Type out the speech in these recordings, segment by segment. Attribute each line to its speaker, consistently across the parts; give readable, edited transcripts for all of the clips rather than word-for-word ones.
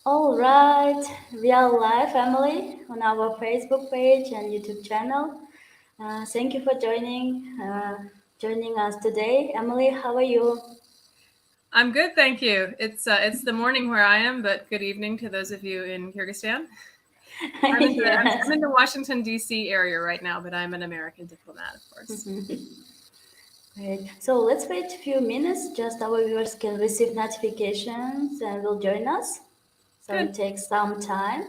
Speaker 1: All right, we are live, Emily, on our Facebook page and YouTube channel. Thank you for joining us today. Emily, how are you?
Speaker 2: I'm good, thank you. It's the morning where I am, but good evening to those of you in Kyrgyzstan.
Speaker 1: Yes.
Speaker 2: I'm in the Washington D.C. area right now, but I'm an American diplomat, of course.
Speaker 1: Great. So let's wait a few minutes. Just our viewers can receive notifications and will join us. So it
Speaker 2: Good.
Speaker 1: takes some time.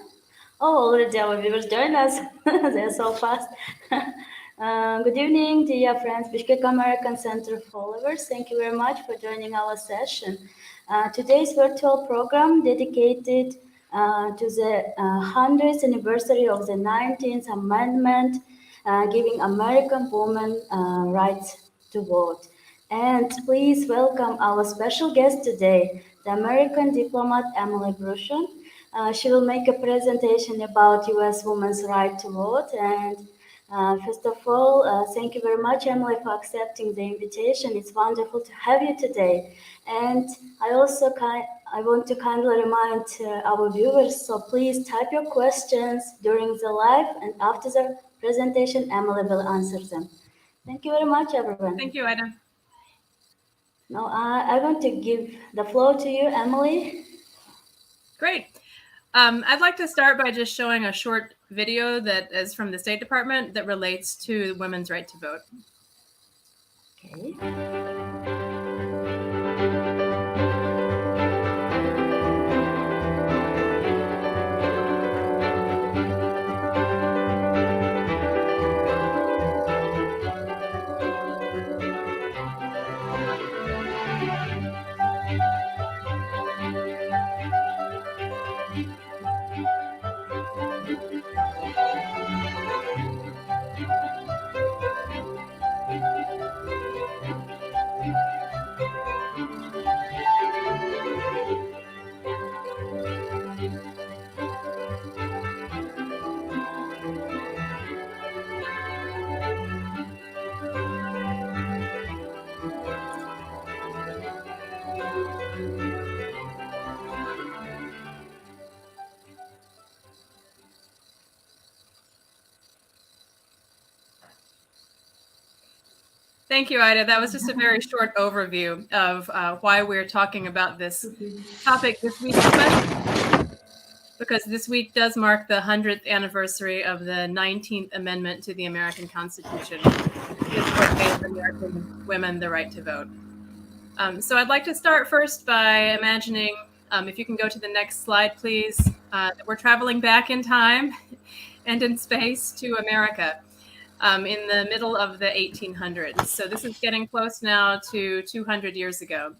Speaker 1: Oh, already our viewers join us. They're so fast. Good evening, dear friends, Bishkek American Center followers. Thank you very much for joining our session. Today's virtual program dedicated to the 100th anniversary of the 19th Amendment, giving American women rights to vote. And please welcome our special guest today, the American diplomat Emilie Bruchon. She will make a presentation about U.S. women's right to vote. And first of all, thank you very much, Emily, for accepting the invitation. It's wonderful to have you today. And I want to kindly remind our viewers, so please type your questions during the live, and after the presentation, Emily will answer them. Thank you very much, everyone.
Speaker 2: Thank you, Ida.
Speaker 1: Now, I want to give the floor to you, Emily.
Speaker 2: Great. I'd like to start by just showing a short video that is from the State Department that relates to women's right to vote.
Speaker 1: Okay.
Speaker 2: Thank you, Ida. That was just a very short overview of why we're talking about this topic this week, especially because this week does mark the 100th anniversary of the 19th Amendment to the American Constitution, which is what gave American women the right to vote. So I'd like to start first by imagining, if you can go to the next slide, please, that we're traveling back in time and in space to America. In the middle of the 1800s. So this is getting close now to 200 years ago.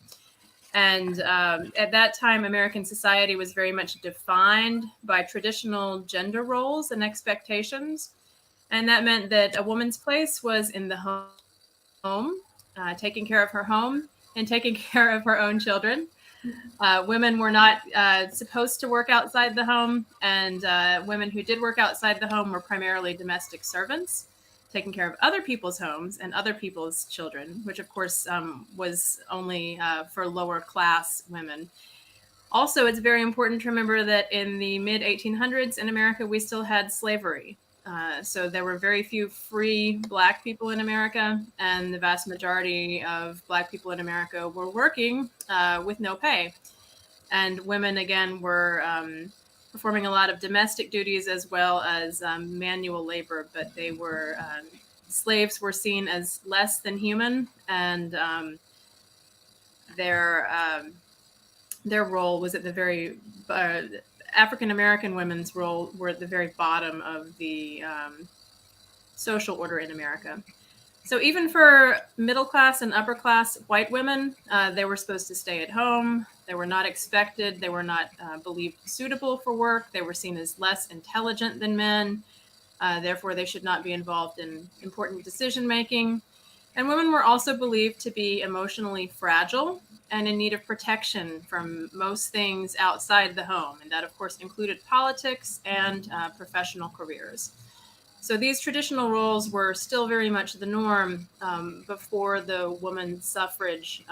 Speaker 2: And at that time, American society was very much defined by traditional gender roles and expectations. And that meant that a woman's place was in the home, taking care of her home and taking care of her own children. Women were not supposed to work outside the home, and women who did work outside the home were primarily domestic servants, taking care of other people's homes and other people's children, which of course was only for lower class women. Also, it's very important to remember that in the mid 1800s in America, we still had slavery. So there were very few free Black people in America, and the vast majority of Black people in America were working with no pay. And women, again, were performing a lot of domestic duties as well as manual labor, but they were slaves were seen as less than human, and their role was at the very African American women's role were at the very bottom of the social order in America. So even for middle class and upper class white women, they were supposed to stay at home. They were not expected. They were not believed suitable for work. They were seen as less intelligent than men. Therefore, they should not be involved in important decision making. And women were also believed to be emotionally fragile and in need of protection from most things outside the home. And that, of course, included politics and professional careers. So these traditional roles were still very much the norm before the women's suffrage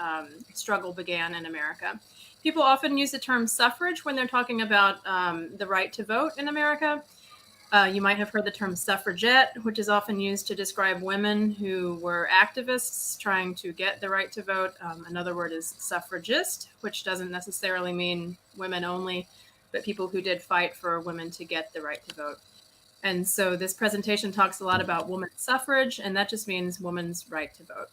Speaker 2: struggle began in America. People often use the term suffrage when they're talking about the right to vote in America. You might have heard the term suffragette, which is often used to describe women who were activists trying to get the right to vote. Another word is suffragist, which doesn't necessarily mean women only, but people who did fight for women to get the right to vote. And so this presentation talks a lot about women's suffrage, and that just means women's right to vote.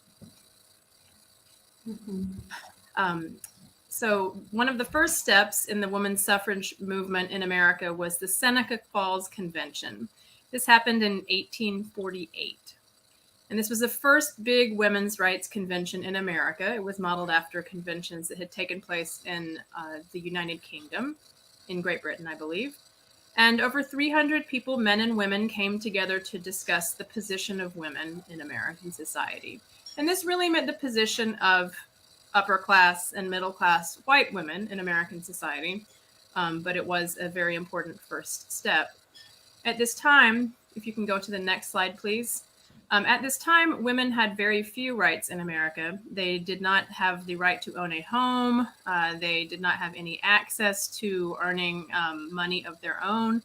Speaker 2: So one of the first steps in the women's suffrage movement in America was the Seneca Falls Convention. This happened in 1848. And this was the first big women's rights convention in America. It was modeled after conventions that had taken place in the United Kingdom, in Great Britain, I believe. And over 300 people, men and women, came together to discuss the position of women in American society. And this really meant the position of upper class and middle class white women in American society, but it was a very important first step. At this time, if you can go to the next slide, please. At this time, women had very few rights in America. They did not have the right to own a home. They did not have any access to earning money of their own.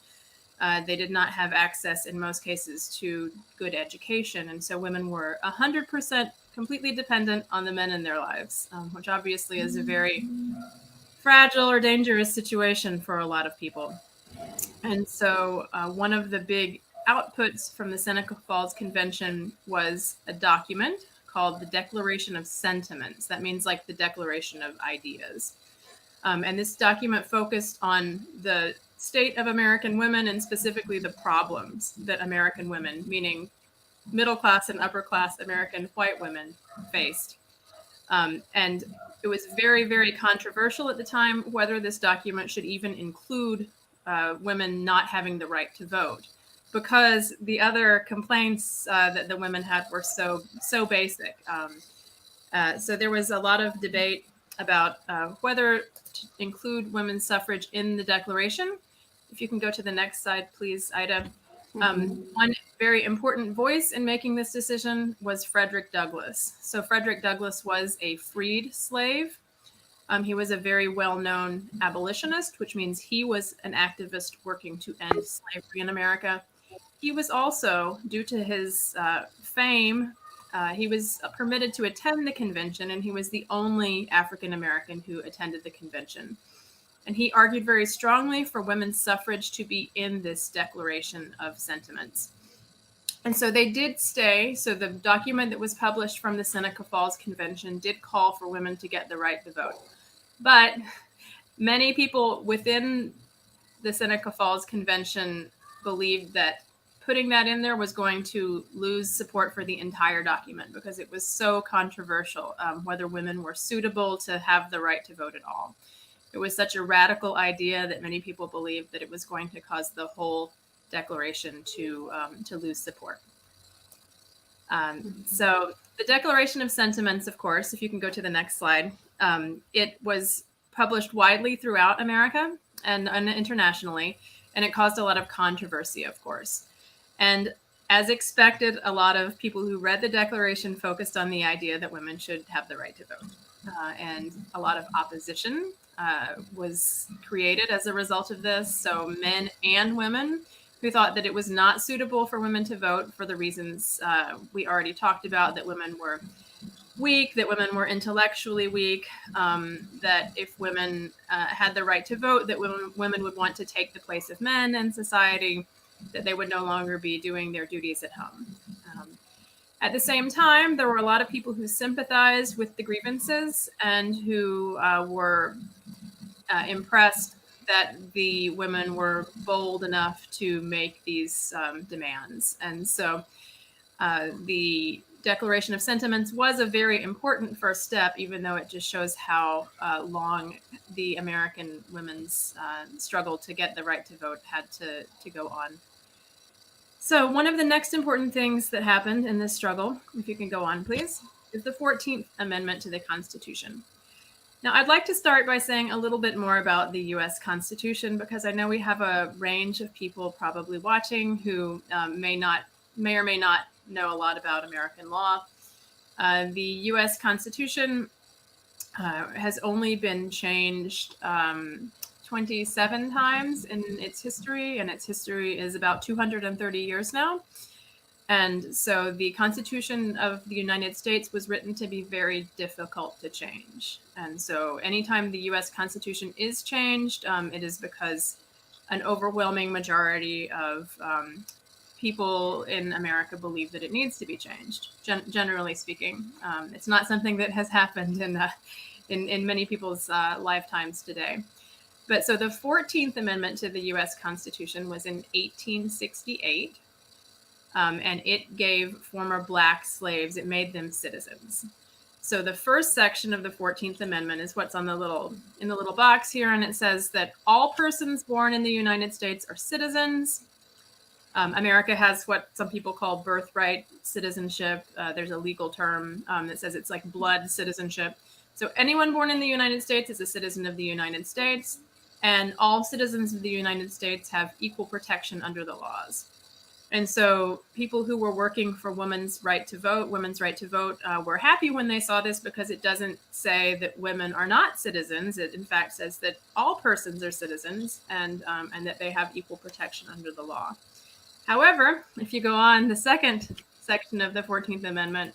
Speaker 2: They did not have access, in most cases, to good education. And so women were 100% completely dependent on the men in their lives, which obviously is a very fragile or dangerous situation for a lot of people. And so one of the big outputs from the Seneca Falls Convention was a document called the Declaration of Sentiments. That means like the Declaration of Ideas. And this document focused on the state of American women and specifically the problems that American women, meaning middle class and upper class American white women, faced. And it was very, very controversial at the time whether this document should even include women not having the right to vote, because the other complaints that the women had were so basic. So there was a lot of debate about whether to include women's suffrage in the Declaration. If you can go to the next slide, please, Ida. One very important voice in making this decision was Frederick Douglass. So Frederick Douglass was a freed slave. He was a very well-known abolitionist, which means he was an activist working to end slavery in America. He was also, due to his fame, he was permitted to attend the convention, and he was the only African American who attended the convention. And he argued very strongly for women's suffrage to be in this Declaration of Sentiments. And so they did stay. So the document that was published from the Seneca Falls Convention did call for women to get the right to vote. But many people within the Seneca Falls Convention believed that putting that in there was going to lose support for the entire document because it was so controversial whether women were suitable to have the right to vote at all. It was such a radical idea that many people believed that it was going to cause the whole declaration to lose support. So the Declaration of Sentiments, of course, if you can go to the next slide, it was published widely throughout America and internationally, and it caused a lot of controversy, of course. And as expected, a lot of people who read the Declaration focused on the idea that women should have the right to vote. And a lot of opposition was created as a result of this. So men and women who thought that it was not suitable for women to vote for the reasons we already talked about, that women were weak, that women were intellectually weak, that if women had the right to vote, that women would want to take the place of men in society, that they would no longer be doing their duties at home. At the same time, there were a lot of people who sympathized with the grievances and who were impressed that the women were bold enough to make these demands. And so the Declaration of Sentiments was a very important first step, even though it just shows how long the American women's struggle to get the right to vote had to go on. So one of the next important things that happened in this struggle, if you can go on, please, is the 14th Amendment to the Constitution. Now, I'd like to start by saying a little bit more about the U.S. Constitution, because I know we have a range of people probably watching who may or may not know a lot about American law. The U.S. Constitution has only been changed 27 times in its history, and its history is about 230 years now. And so the Constitution of the United States was written to be very difficult to change. And so anytime the US Constitution is changed, it is because an overwhelming majority of people in America believe that it needs to be changed, generally speaking. It's not something that has happened in many people's lifetimes today. But so the 14th Amendment to the US Constitution was in 1868. And it gave former Black slaves, it made them citizens. So the first section of the 14th Amendment is what's on the little box here, and it says that all persons born in the United States are citizens. America has what some people call birthright citizenship. There's a legal term that says it's like blood citizenship. So anyone born in the United States is a citizen of the United States, and all citizens of the United States have equal protection under the laws. And so people who were working for women's right to vote were happy when they saw this, because it doesn't say that women are not citizens. It in fact says that all persons are citizens, and that they have equal protection under the law. However, if you go on, the second section of the 14th Amendment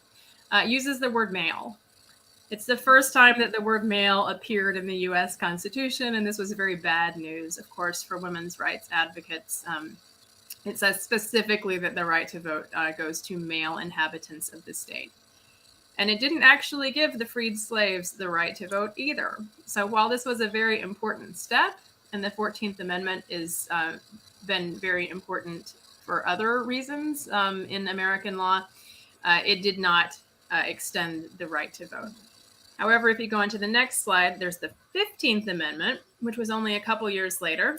Speaker 2: uses the word male. It's the first time that the word male appeared in the U.S. Constitution, and this was very bad news, of course, for women's rights advocates. It says specifically that the right to vote goes to male inhabitants of the state. And it didn't actually give the freed slaves the right to vote either. So while this was a very important step, and the 14th Amendment is been very important for other reasons in American law, it did not extend the right to vote. However, if you go on to the next slide, there's the 15th Amendment, which was only a couple years later.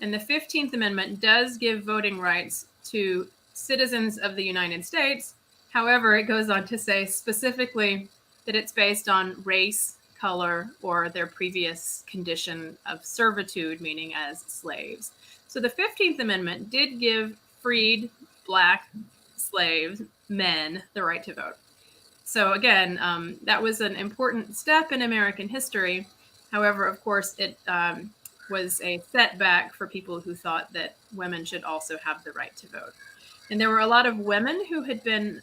Speaker 2: And the 15th Amendment does give voting rights to citizens of the United States. However, it goes on to say specifically that it's based on race, color, or their previous condition of servitude, meaning as slaves. So the 15th Amendment did give freed Black slaves, men, the right to vote. So again, that was an important step in American history. However, of course, it was a setback for people who thought that women should also have the right to vote. And there were a lot of women who had been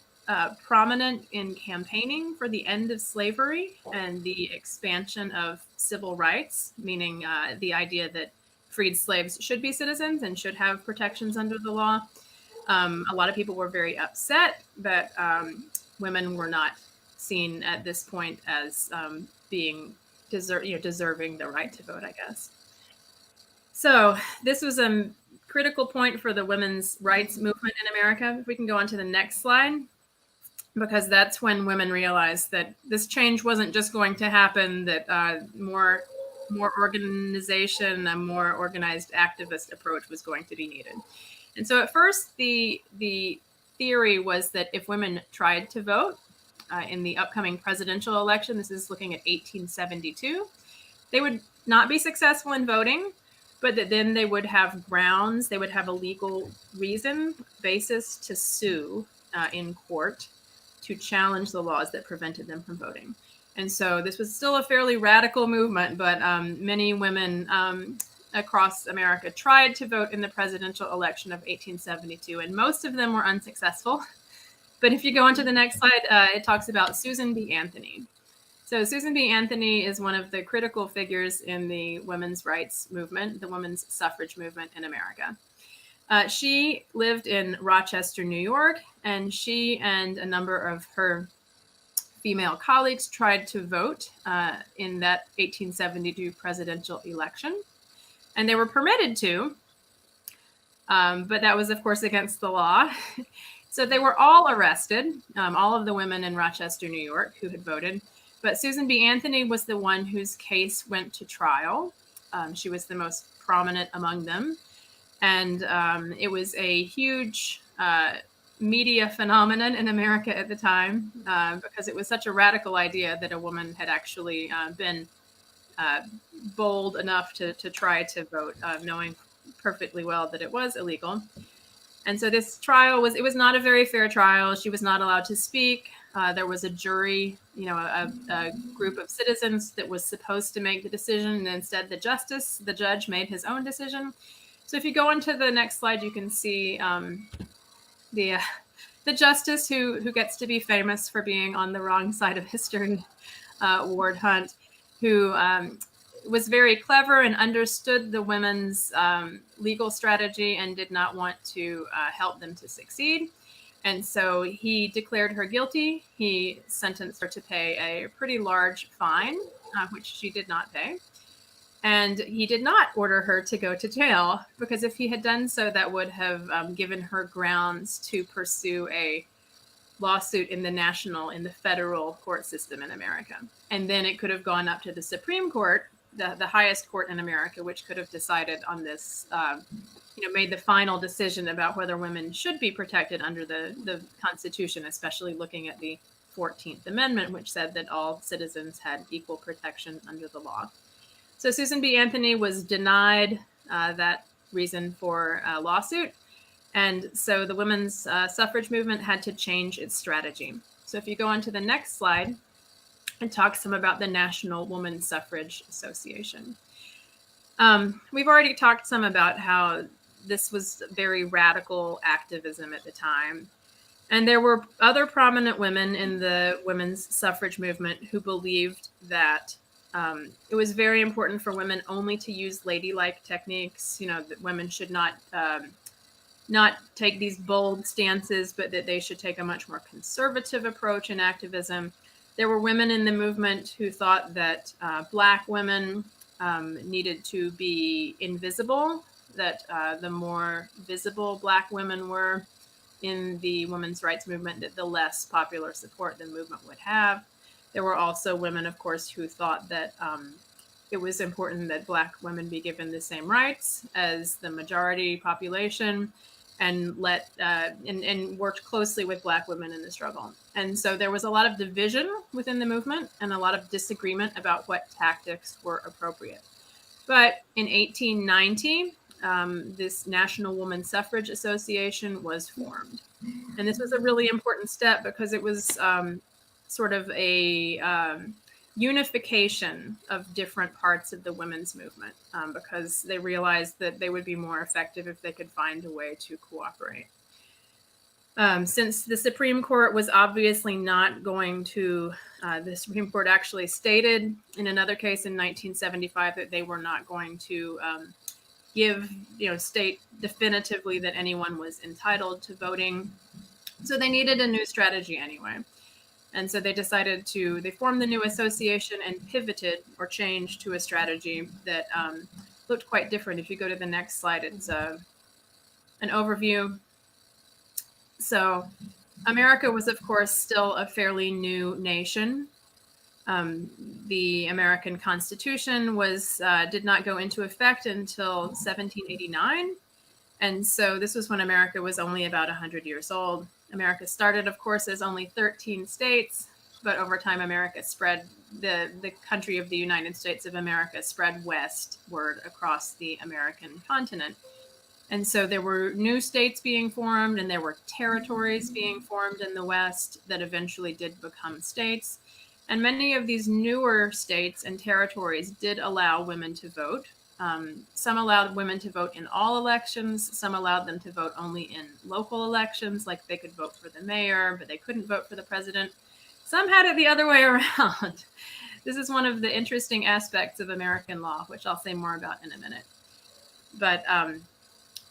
Speaker 2: prominent in campaigning for the end of slavery and the expansion of civil rights, meaning the idea that freed slaves should be citizens and should have protections under the law. A lot of people were very upset that women were not seen at this point as being deserving the right to vote, I guess. So this was a critical point for the women's rights movement in America. If we can go on to the next slide, because that's when women realized that this change wasn't just going to happen, that more organization, a more organized activist approach was going to be needed. And so at first, the theory was that if women tried to vote in the upcoming presidential election, this is looking at 1872, they would not be successful in voting, but that then they would have grounds, they would have a legal basis to sue in court to challenge the laws that prevented them from voting. And so this was still a fairly radical movement, but many women across America tried to vote in the presidential election of 1872, and most of them were unsuccessful. But if you go on to the next slide, it talks about Susan B. Anthony. So Susan B. Anthony is one of the critical figures in the women's rights movement, the women's suffrage movement in America. She lived in Rochester, New York, and she and a number of her female colleagues tried to vote in that 1872 presidential election. And they were permitted to, but that was, of course, against the law. So they were all arrested, all of the women in Rochester, New York, who had voted. But Susan B. Anthony was the one whose case went to trial. She was the most prominent among them. And it was a huge media phenomenon in America at the time because it was such a radical idea that a woman had actually been bold enough to try to vote, knowing perfectly well that it was illegal. And so this trial was not a very fair trial. She was not allowed to speak. There was a jury, a group of citizens that was supposed to make the decision, and instead the judge made his own decision. So if you go on to the next slide, you can see the justice who gets to be famous for being on the wrong side of history, Ward Hunt, who was very clever and understood the women's legal strategy and did not want to help them to succeed. And so he declared her guilty. He sentenced her to pay a pretty large fine, which she did not pay. And he did not order her to go to jail, because if he had done so, that would have given her grounds to pursue a lawsuit in the federal court system in America. And then it could have gone up to the Supreme Court, the highest court in America, which could have decided on this, made the final decision about whether women should be protected under the Constitution, especially looking at the 14th Amendment, which said that all citizens had equal protection under the law. So Susan B. Anthony was denied that reason for a lawsuit. And so the women's suffrage movement had to change its strategy. So if you go on to the next slide, it talks some about the National Woman Suffrage Association. We've already talked some about how this was very radical activism at the time. And there were other prominent women in the women's suffrage movement who believed that it was very important for women only to use ladylike techniques, that women should not take these bold stances, but that they should take a much more conservative approach in activism. There were women in the movement who thought that Black women needed to be invisible, that the more visible Black women were in the women's rights movement, that the less popular support the movement would have. There were also women, of course, who thought that it was important that Black women be given the same rights as the majority population, and worked closely with Black women in the struggle. And so there was a lot of division within the movement and a lot of disagreement about what tactics were appropriate. But in 1890, this National Woman Suffrage Association was formed. And this was a really important step because it was sort of a unification of different parts of the women's movement, because they realized that they would be more effective if they could find a way to cooperate. Since the Supreme Court was obviously not going to, the Supreme Court actually stated in another case in 1975 that they were not going to state definitively that anyone was entitled to voting. So they needed a new strategy anyway. And so they formed the new association and pivoted or changed to a strategy that looked quite different. If you go to the next slide, it's an overview. So America was, of course, still a fairly new nation. The American Constitution did not go into effect until 1789. And so this was when America was only about 100 years old. America started, of course, as only 13 states, but over time, America spread, the country of the United States of America spread westward across the American continent. And so there were new states being formed, and there were territories being formed in the West that eventually did become states. And many of these newer states and territories did allow women to vote. Some allowed women to vote in all elections. Some allowed them to vote only in local elections, like they could vote for the mayor, but they couldn't vote for the president. Some had it the other way around. This is one of the interesting aspects of American law, which I'll say more about in a minute. But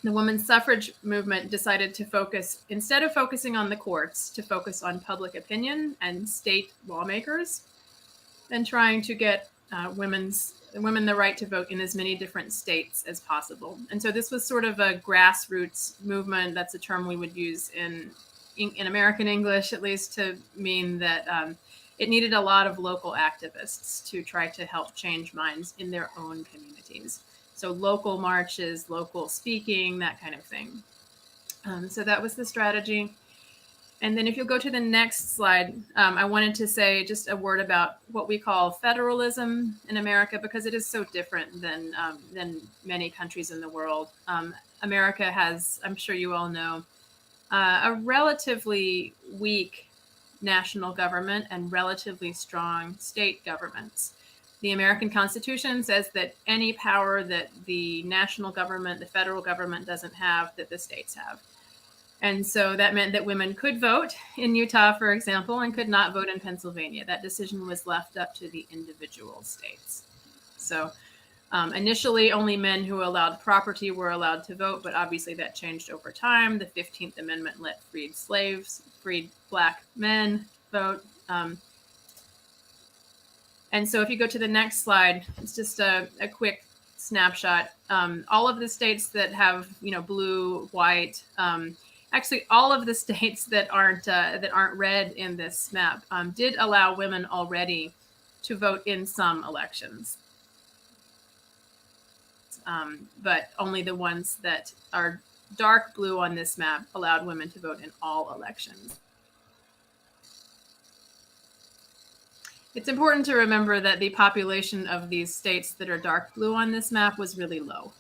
Speaker 2: the women's suffrage movement decided to focus, instead of focusing on the courts, to focus on public opinion and state lawmakers, and trying to get women the right to vote in as many different states as possible. And so this was sort of a grassroots movement. That's a term we would use in American English, at least, to mean that it needed a lot of local activists to try to help change minds in their own communities. So local marches, local speaking, that kind of thing. So that was the strategy. And then if you'll go to the next slide, I wanted to say just a word about what we call federalism in America, because it is so different than many countries in the world. America has, I'm sure you all know, a relatively weak national government and relatively strong state governments. The American Constitution says that any power that the national government, the federal government doesn't have, that the states have. And so that meant that women could vote in Utah, for example, and could not vote in Pennsylvania. That decision was left up to the individual states. So initially, only men who allowed property were allowed to vote, but obviously that changed over time. The 15th Amendment let freed slaves, freed Black men vote. And so if you go to the next slide, it's just a quick snapshot. All of the states that have, blue, white, actually all of the states that aren't red in this map did allow women already to vote in some elections. But only the ones that are dark blue on this map allowed women to vote in all elections. It's important to remember that the population of these states that are dark blue on this map was really low.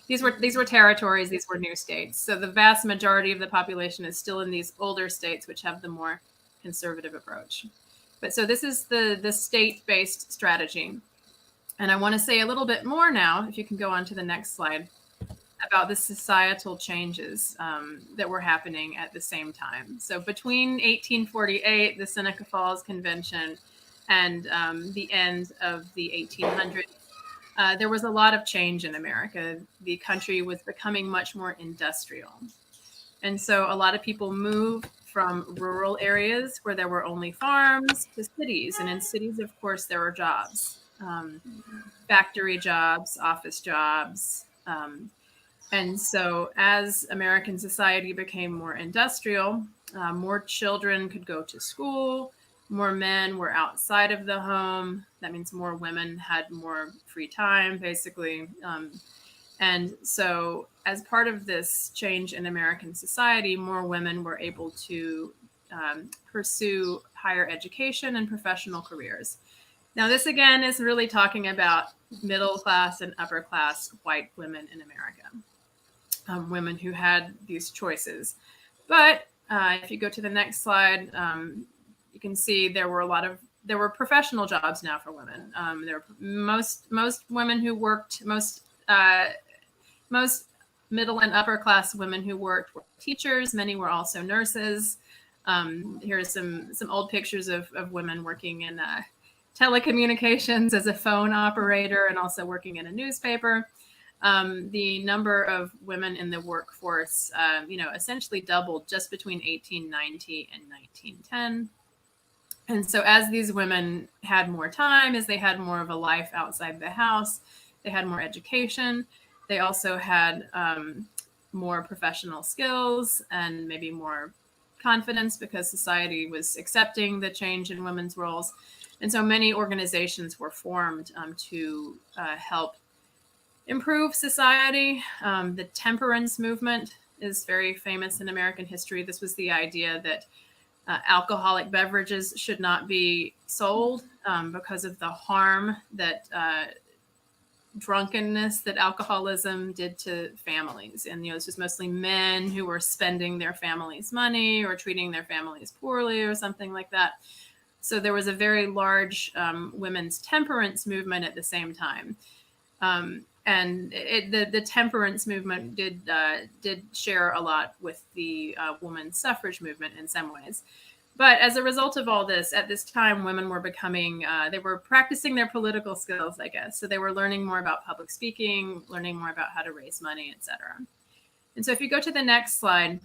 Speaker 2: These were territories, these were new states. So the vast majority of the population is still in these older states, which have the more conservative approach. But so this is the state-based strategy. And I want to say a little bit more now, if you can go on to the next slide, about the societal changes that were happening at the same time. So between 1848, the Seneca Falls Convention, and the end of the 1800s, there was a lot of change in America. The country was becoming much more industrial. And so a lot of people moved from rural areas where there were only farms to cities. And in cities, of course, there were jobs, factory jobs, office jobs. And so as American society became more industrial, more children could go to school, more men were outside of the home. That means more women had more free time, basically. And so as part of this change in American society, more women were able to pursue higher education and professional careers. Now, this again is really talking about middle class and upper class white women in America. Women who had these choices. But if you go to the next slide, you can see there were professional jobs now for women. There were most women who worked, most middle and upper class women who worked were teachers. Many were also nurses. Here are some old pictures of women working in telecommunications as a phone operator and also working in a newspaper. The number of women in the workforce, essentially doubled just between 1890 and 1910. And so as these women had more time, as they had more of a life outside the house, they had more education. They also had more professional skills and maybe more confidence because society was accepting the change in women's roles. And so many organizations were formed to help improve society. The temperance movement is very famous in American history. This was the idea that alcoholic beverages should not be sold because of the harm that drunkenness, that alcoholism did to families. And it's just mostly men who were spending their families' money or treating their families poorly or something like that. So there was a very large women's temperance movement at the same time. And the temperance movement did share a lot with the women's suffrage movement in some ways. But as a result of all this, at this time, women were they were practicing their political skills, I guess. So they were learning more about public speaking, learning more about how to raise money, etc. And so if you go to the next slide,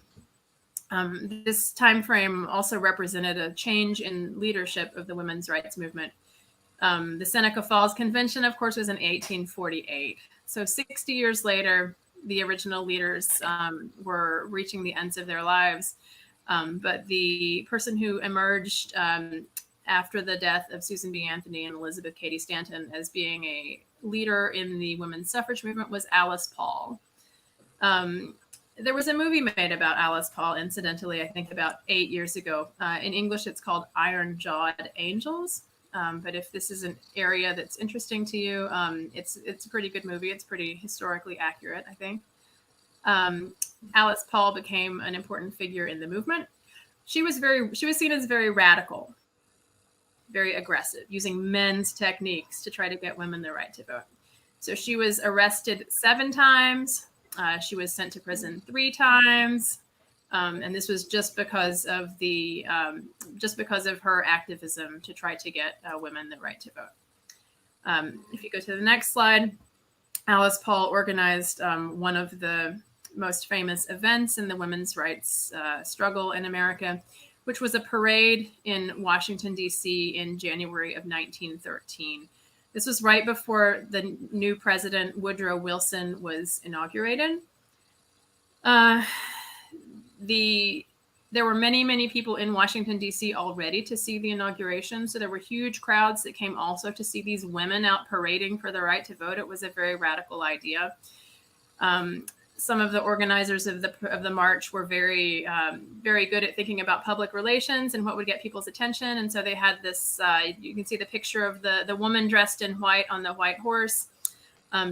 Speaker 2: this time frame also represented a change in leadership of the women's rights movement. The Seneca Falls Convention, of course, was in 1848. So 60 years later, the original leaders were reaching the ends of their lives. But the person who emerged after the death of Susan B. Anthony and Elizabeth Cady Stanton as being a leader in the women's suffrage movement was Alice Paul. There was a movie made about Alice Paul, incidentally, I think about 8 years ago. In English, it's called Iron Jawed Angels. But if this is an area that's interesting to you, it's a pretty good movie. It's pretty historically accurate, I think. Alice Paul became an important figure in the movement. she was seen as very radical, very aggressive, using men's techniques to try to get women the right to vote. So she was arrested 7 times. She was sent to prison 3 times. And this was just because of her activism to try to get women the right to vote. If you go to the next slide, Alice Paul organized one of the most famous events in the women's rights struggle in America, which was a parade in Washington, D.C. in January of 1913. This was right before the new president, Woodrow Wilson, was inaugurated. There were many, many people in Washington, D.C. already to see the inauguration. So there were huge crowds that came also to see these women out parading for the right to vote. It was a very radical idea. Some of the organizers of the march were very, very good at thinking about public relations and what would get people's attention. And so they had this, you can see the picture of the woman dressed in white on the white horse.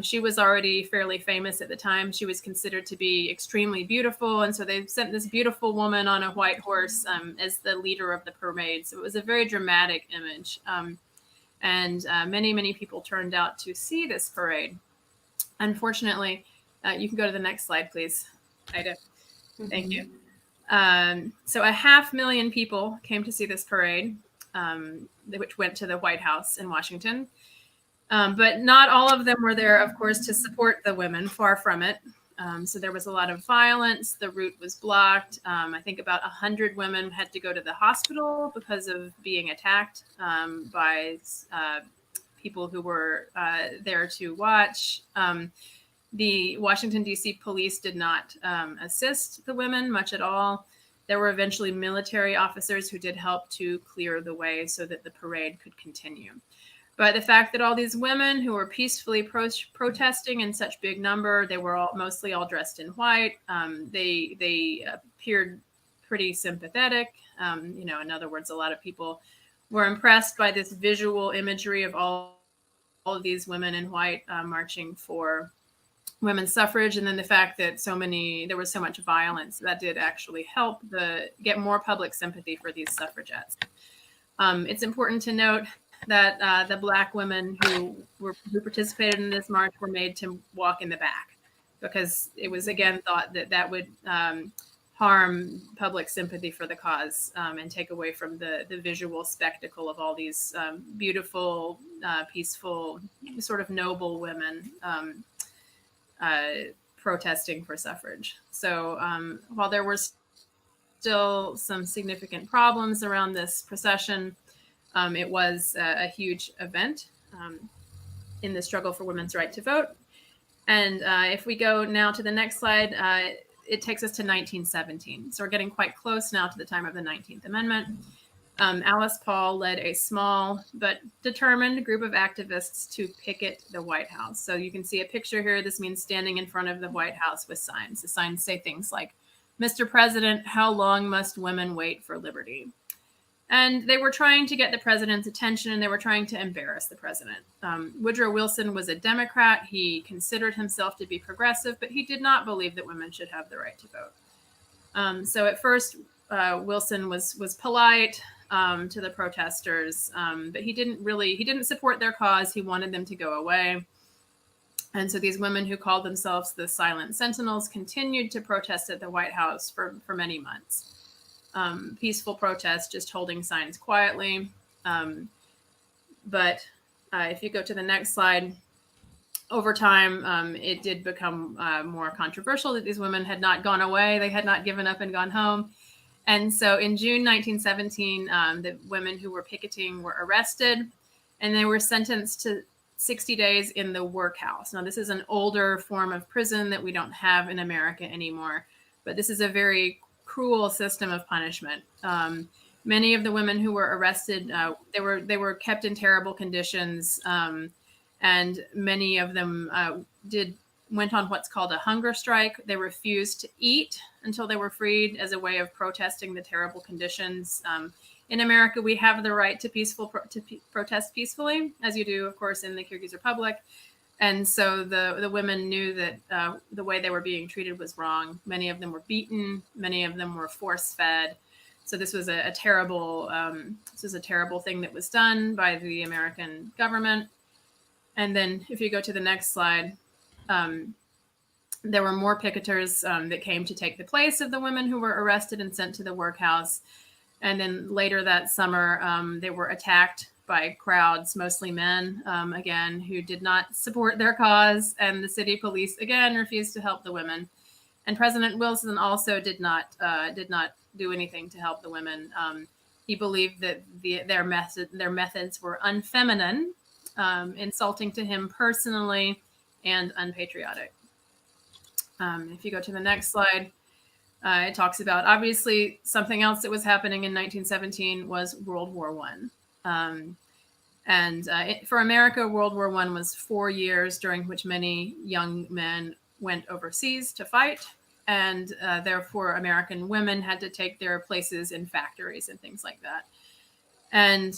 Speaker 2: She was already fairly famous at the time. She was considered to be extremely beautiful. And so they sent this beautiful woman on a white horse as the leader of the parade. So it was a very dramatic image. And many, many people turned out to see this parade. Unfortunately, you can go to the next slide, please, Ida. Thank you. So 500,000 people came to see this parade, which went to the White House in Washington. But not all of them were there, of course, to support the women, far from it. So there was a lot of violence. The route was blocked. I think about 100 women had to go to the hospital because of being attacked by people who were there to watch. The Washington, D.C. police did not assist the women much at all. There were eventually military officers who did help to clear the way so that the parade could continue. But the fact that all these women who were peacefully protesting in such big number, they were mostly all dressed in white. They appeared pretty sympathetic. In other words, a lot of people were impressed by this visual imagery of all of these women in white marching for women's suffrage, and then the fact that there was so much violence that did actually help get more public sympathy for these suffragettes. It's important to note that the Black women who participated in this march were made to walk in the back because it was again thought that would harm public sympathy for the cause and take away from the visual spectacle of all these beautiful, peaceful, sort of noble women protesting for suffrage. So while there were still some significant problems around this procession, it was a huge event in the struggle for women's right to vote. And if we go now to the next slide, it takes us to 1917. So we're getting quite close now to the time of the 19th Amendment. Alice Paul led a small but determined group of activists to picket the White House. So you can see a picture here. This means standing in front of the White House with signs. The signs say things like, "Mr. President, how long must women wait for liberty?" And they were trying to get the president's attention, and they were trying to embarrass the president. Woodrow Wilson was a Democrat. He considered himself to be progressive, but he did not believe that women should have the right to vote. So at first, Wilson was polite to the protesters, but he didn't support their cause. He wanted them to go away. And so these women who called themselves the Silent Sentinels continued to protest at the White House for many months. Peaceful protest, just holding signs quietly. But if you go to the next slide, over time, it did become more controversial that these women had not gone away. They had not given up and gone home. And so in June 1917, the women who were picketing were arrested, and they were sentenced to 60 days in the workhouse. Now, this is an older form of prison that we don't have in America anymore, but this is a very cruel system of punishment. Many of the women who were arrested, they were kept in terrible conditions, and many of them went on what's called a hunger strike. They refused to eat until they were freed as a way of protesting the terrible conditions. In America, we have the right to protest peacefully, as you do, of course, in the Kyrgyz Republic. And so the women knew that the way they were being treated was wrong. Many of them were beaten. Many of them were force-fed. So this was a terrible thing that was done by the American government. And then if you go to the next slide, there were more picketers that came to take the place of the women who were arrested and sent to the workhouse. And then later that summer, they were attacked by crowds, mostly men, again, who did not support their cause. And the city police, again, refused to help the women. And President Wilson also did not do anything to help the women. He believed that their methods were unfeminine, insulting to him personally, and unpatriotic. If you go to the next slide, it talks about, obviously, something else that was happening in 1917 was World War I. For America, World War I was 4 years during which many young men went overseas to fight. And therefore, American women had to take their places in factories and things like that. And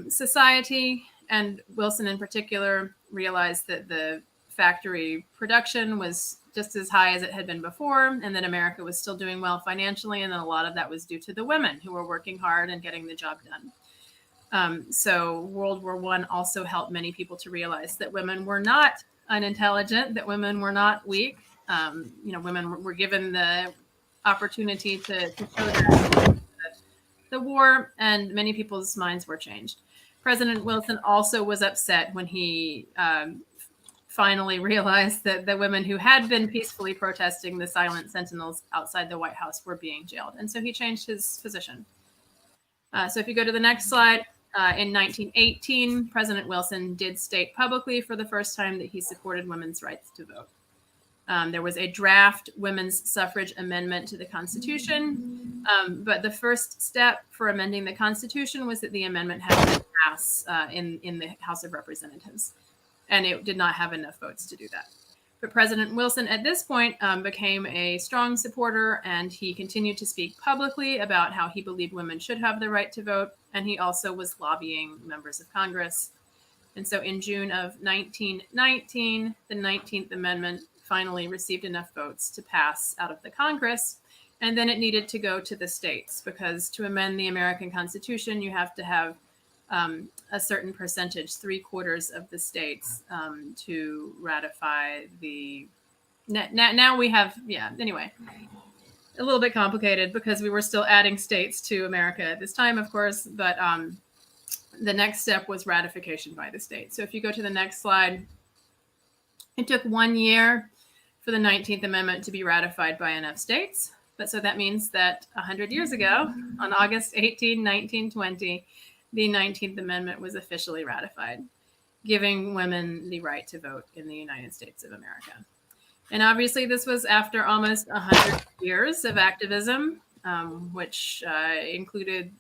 Speaker 2: society, and Wilson in particular, realized that the factory production was just as high as it had been before, and that America was still doing well financially, and then a lot of that was due to the women who were working hard and getting the job done. So World War I also helped many people to realize that women were not unintelligent, that women were not weak. Women were given the opportunity to show the war, and many people's minds were changed. President Wilson also was upset when he finally realized that the women who had been peacefully protesting, the silent sentinels outside the White House, were being jailed. And so he changed his position. So if you go to the next slide, in 1918, President Wilson did state publicly for the first time that he supported women's rights to vote. There was a draft women's suffrage amendment to the Constitution, but the first step for amending the Constitution was that the amendment had to pass in the House of Representatives, and it did not have enough votes to do that. But President Wilson at this point became a strong supporter, and he continued to speak publicly about how he believed women should have the right to vote, and he also was lobbying members of Congress. And so in June of 1919, the 19th Amendment finally received enough votes to pass out of the Congress, and then it needed to go to the states, because to amend the American Constitution, you have to have a certain percentage, 3/4 of the states, to ratify the. Now we have, anyway, a little bit complicated because we were still adding states to America at this time, of course, but the next step was ratification by the states. So if you go to the next slide, it took 1 year for the 19th Amendment to be ratified by enough states. But so that means that 100 years ago, on August 18, 1920, the 19th Amendment was officially ratified, giving women the right to vote in the United States of America. And obviously, this was after almost 100 years of activism, which included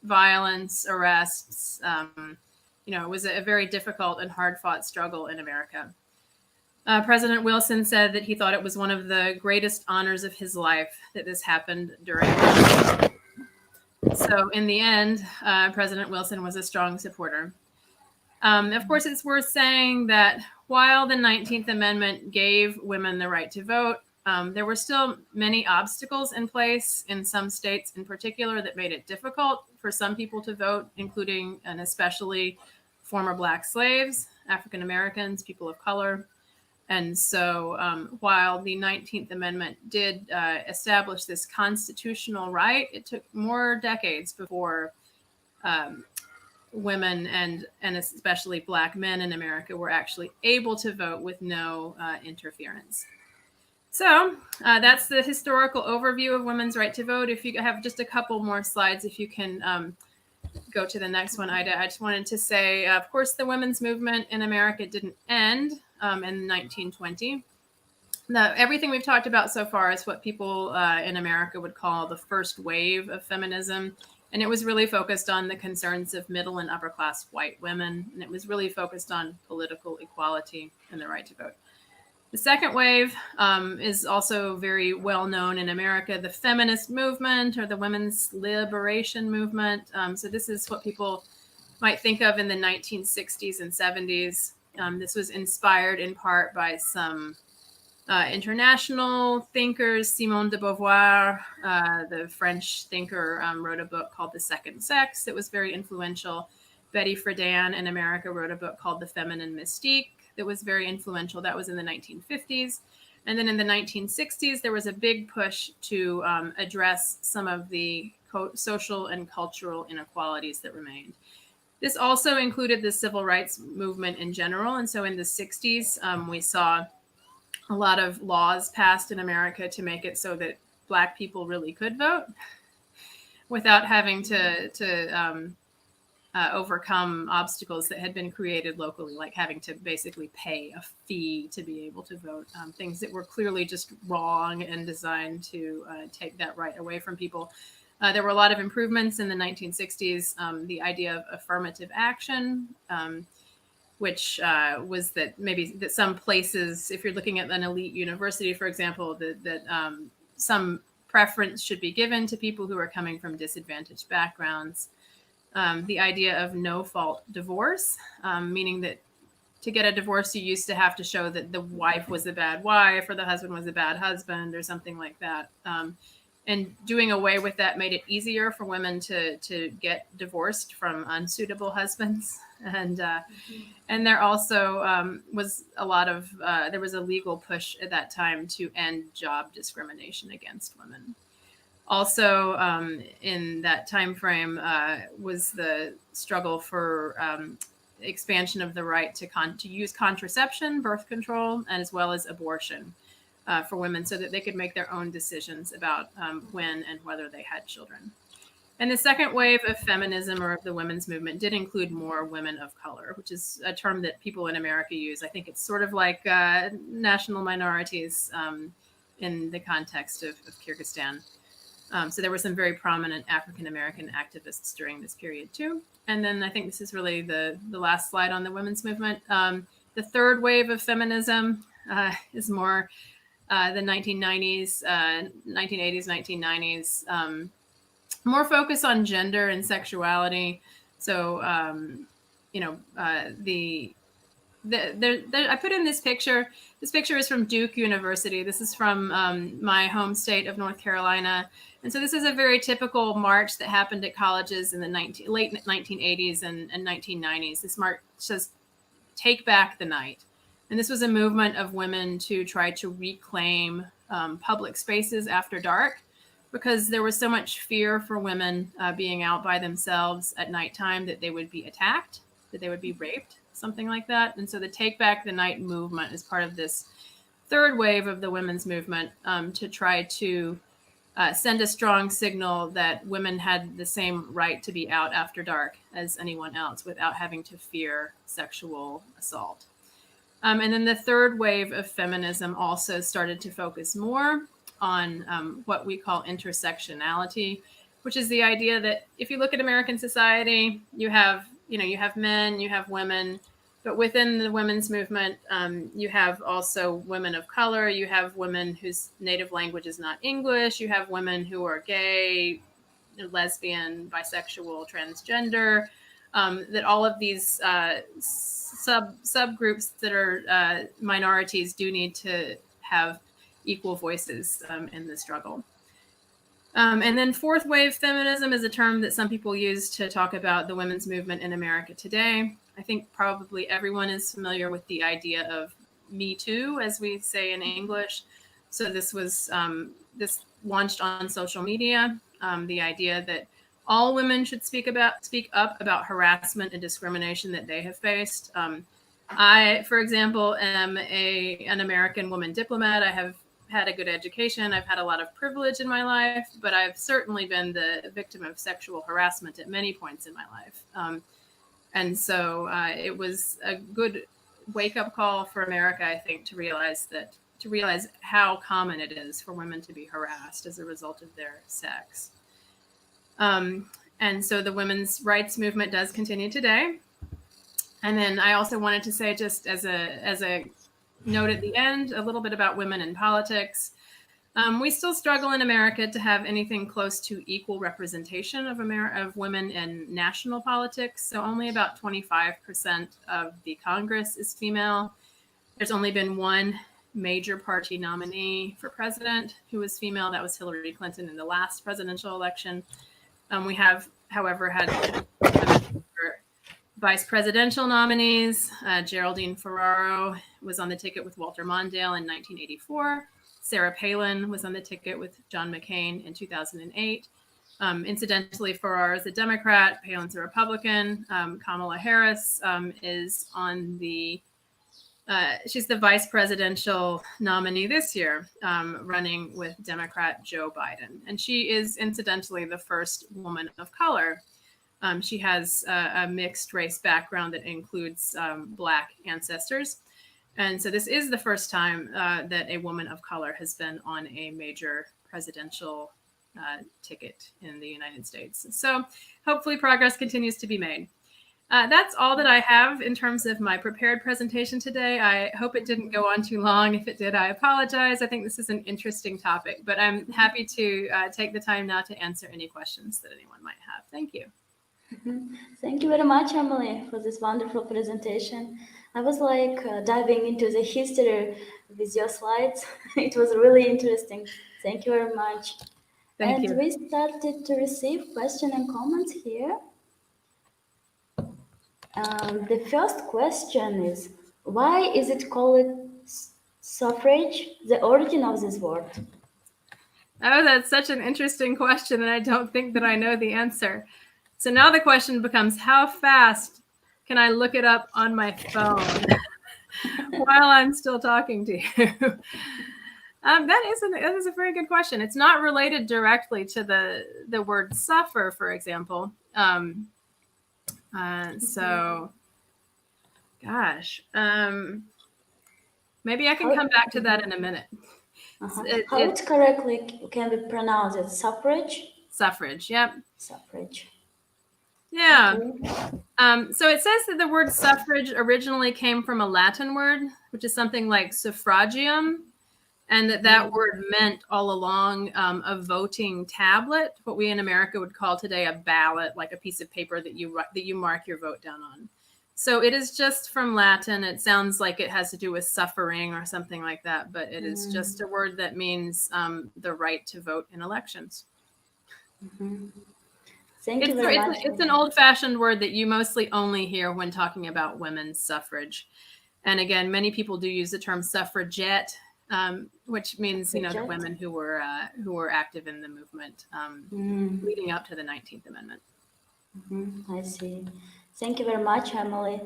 Speaker 2: violence, arrests. It was a very difficult and hard-fought struggle in America. President Wilson said that he thought it was one of the greatest honors of his life that this happened during. So in the end, President Wilson was a strong supporter. Of course, it's worth saying that while the 19th Amendment gave women the right to vote, there were still many obstacles in place in some states in particular that made it difficult for some people to vote, including and especially former Black slaves, African Americans, people of color. And so while the 19th Amendment did establish this constitutional right, it took more decades before women and especially Black men in America were actually able to vote with no interference. So that's the historical overview of women's right to vote. If you have just a couple more slides, if you can go to the next one, Ida. I just wanted to say, of course, the women's movement in America didn't end in 1920. Everything we've talked about so far is what people in America would call the first wave of feminism. And it was really focused on the concerns of middle and upper class white women. And it was really focused on political equality and the right to vote. The second wave is also very well known in America, the feminist movement or the women's liberation movement. So this is what people might think of in the 1960s and 70s. This was inspired in part by some international thinkers. Simone de Beauvoir, the French thinker, wrote a book called The Second Sex that was very influential. Betty Friedan in America wrote a book called The Feminine Mystique that was very influential. That was in the 1950s. And then in the 1960s, there was a big push to address some of the social and cultural inequalities that remained. This also included the civil rights movement in general. And so in the 60s, we saw a lot of laws passed in America to make it so that Black people really could vote without having to overcome obstacles that had been created locally, like having to basically pay a fee to be able to vote, things that were clearly just wrong and designed to take that right away from people. There were a lot of improvements in the 1960s. The idea of affirmative action, which was that maybe that some places, if you're looking at an elite university, for example, that some preference should be given to people who are coming from disadvantaged backgrounds. The idea of no-fault divorce, meaning that to get a divorce, you used to have to show that the wife was a bad wife or the husband was a bad husband or something like that. And doing away with that made it easier for women to get divorced from unsuitable husbands. And there also was a lot of, there was a legal push at that time to end job discrimination against women. Also, in that time frame was the struggle for expansion of the right to use contraception, birth control, and as well as abortion for women, so that they could make their own decisions about when and whether they had children. And the second wave of feminism, or of the women's movement, did include more women of color, which is a term that people in America use. I think it's sort of like national minorities in the context of Kyrgyzstan. So there were some very prominent African-American activists during this period too. And then I think this is really the last slide on the women's movement. The third wave of feminism is more the 1990s, 1980s, 1990s, more focus on gender and sexuality. So, I put in this picture. This picture is from Duke University. This is from my home state of North Carolina. And so this is a very typical march that happened at colleges in the late 1980s and 1990s. This march says, "Take back the night." And this was a movement of women to try to reclaim public spaces after dark, because there was so much fear for women being out by themselves at nighttime that they would be attacked, that they would be raped, something like that. And so the Take Back the Night movement is part of this third wave of the women's movement to try to send a strong signal that women had the same right to be out after dark as anyone else without having to fear sexual assault. And then the third wave of feminism also started to focus more on what we call intersectionality, which is the idea that if you look at American society, you have men, you have women, but within the women's movement, you have also women of color, you have women whose native language is not English, you have women who are gay, lesbian, bisexual, transgender, that all of these subgroups that are minorities do need to have equal voices in the struggle. And then fourth wave feminism is a term that some people use to talk about the women's movement in America today. I think probably everyone is familiar with the idea of Me Too, as we say in English. So this was this launched on social media, the idea that all women should speak up about harassment and discrimination that they have faced. I, for example, am an American woman diplomat. I have had a good education. I've had a lot of privilege in my life, but I've certainly been the victim of sexual harassment at many points in my life. And so it was a good wake-up call for America, I think, to realize how common it is for women to be harassed as a result of their sex. And so the women's rights movement does continue today. And then I also wanted to say, just as a note at the end, a little bit about women in politics. We still struggle in America to have anything close to equal representation of women in national politics. So only about 25% of the Congress is female. There's only been one major party nominee for president who was female. That was Hillary Clinton in the last presidential election. We have, however, had vice presidential nominees. Geraldine Ferraro was on the ticket with Walter Mondale in 1984. Sarah Palin was on the ticket with John McCain in 2008. Incidentally, Ferraro is a Democrat, Palin's a Republican. Kamala Harris is on the she's the vice presidential nominee this year, running with Democrat Joe Biden. And she is, incidentally, the first woman of color. She has a mixed race background that includes Black ancestors. And so this is the first time that a woman of color has been on a major presidential ticket in the United States. So hopefully progress continues to be made. That's all that I have in terms of my prepared presentation today. I hope it didn't go on too long. If it did, I apologize. I think this is an interesting topic, but I'm happy to take the time now to answer any questions that anyone might have. Thank you.
Speaker 1: Thank you very much, Emily, for this wonderful presentation. I was like diving into the history with your slides. It was really interesting. Thank you very much.
Speaker 2: Thank you.
Speaker 1: We started to receive questions and comments here. The first question is, why is it called suffrage, the origin of this word?
Speaker 2: Oh, that's such an interesting question, and I don't think that I know the answer. So now the question becomes, how fast can I look it up on my phone while I'm still talking to you? That is a very good question. It's not related directly to the word suffer, for example. So, gosh, maybe I can come back to that in a minute.
Speaker 1: How it correctly can be pronounced? It's suffrage?
Speaker 2: Suffrage, yep.
Speaker 1: Suffrage.
Speaker 2: Yeah. Okay. So it says that the word suffrage originally came from a Latin word, which is something like suffragium, and that word meant all along a voting tablet, what we in America would call today a ballot, like a piece of paper that you mark your vote down on. So it is just from Latin. It sounds like it has to do with suffering or something like that, but it is just a word that means the right to vote in elections.
Speaker 1: Thank you very much.
Speaker 2: It's an old-fashioned word that you mostly only hear when talking about women's suffrage. And again, many people do use the term suffragette, which means, the women who were active in the movement leading up to the 19th Amendment.
Speaker 1: I see. Thank you very much, Emily.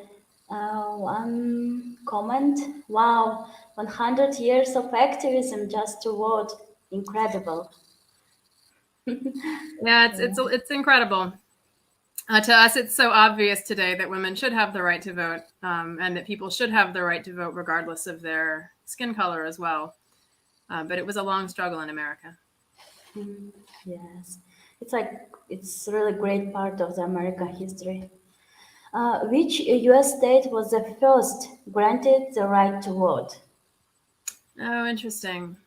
Speaker 1: One comment. Wow, 100 years of activism just to vote. Incredible.
Speaker 2: Yeah, it's incredible. To us, it's so obvious today that women should have the right to vote, and that people should have the right to vote regardless of their skin color as well. But it was a long struggle in America.
Speaker 1: Yes, it's really great part of the American history. Which U.S. state was the first granted the right to vote?
Speaker 2: Oh, interesting.